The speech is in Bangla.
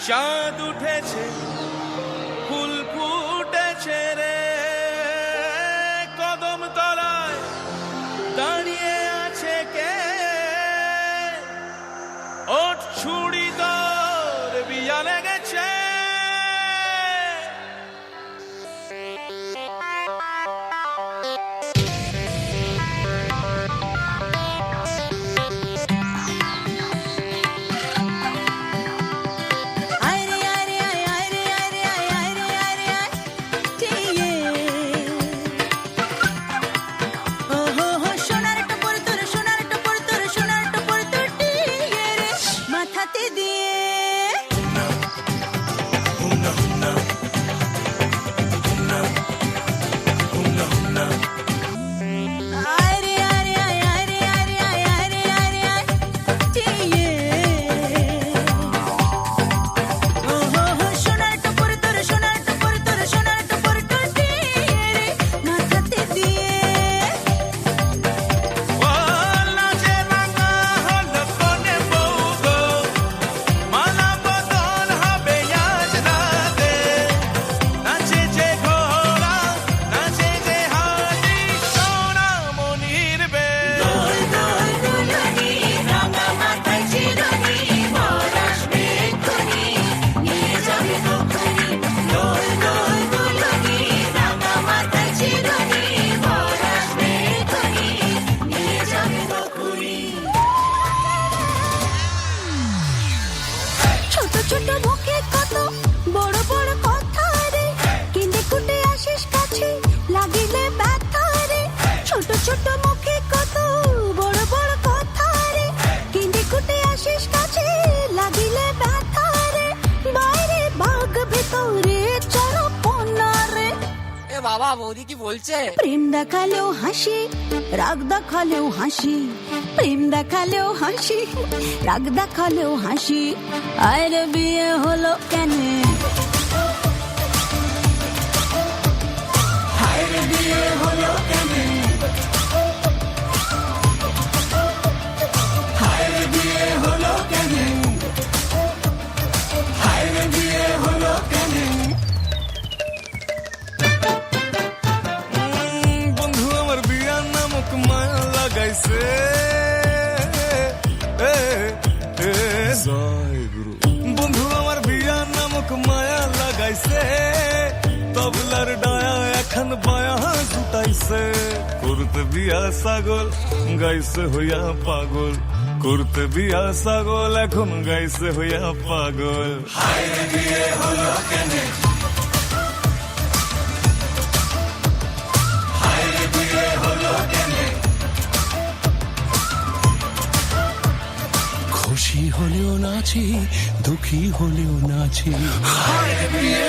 চাঁদ উঠেছে ফুল ফুটেছে রে কদম তলায় দাঁড়িয়ে আছে কে ওঠ ছুড়ি তোর বিয়া লেগেছে ছোট মুখে কত বড় বড় কথা রে কিনে কুটে আসিস কাছে লাগিলে ব্যথা রে ছোট ছোট মুখে কত বড় বড় কথা রে কিনে কুটে আসিস কাছে লাগিলে ব্যথা রে বাইরে বাঘ ভেতরে চরপনা রে এ বাবা বৌদি কি বলছে প্রেম দেখালেও হাসি রাগ দেখালেও হাসি প্রেম দেখালেও হাসি রাগ দেখালেও হাসি আর বিয়ে হলো কেন বিয়ে হলো কেন বিয়ে হলো কেন বিয়ে হলো কেন বন্ধু আমার বিয়ার নামক মায়া লাগাইছে বন্ধু আমার বিয়ার নামক মায়া লাগাইছে তবলার ডায়া এখন বায়া জুটাইছে করতে বিয়া ছাগল গাইছে হইয়া পাগল করতে বিয়া ছাগল এখন গাইছে হইয়া পাগল হায় বিয়ে হলো কেন বিয়ে হলো কেন খুশি হলেও নাচি দুঃখী হলেও নাচি বিয়ে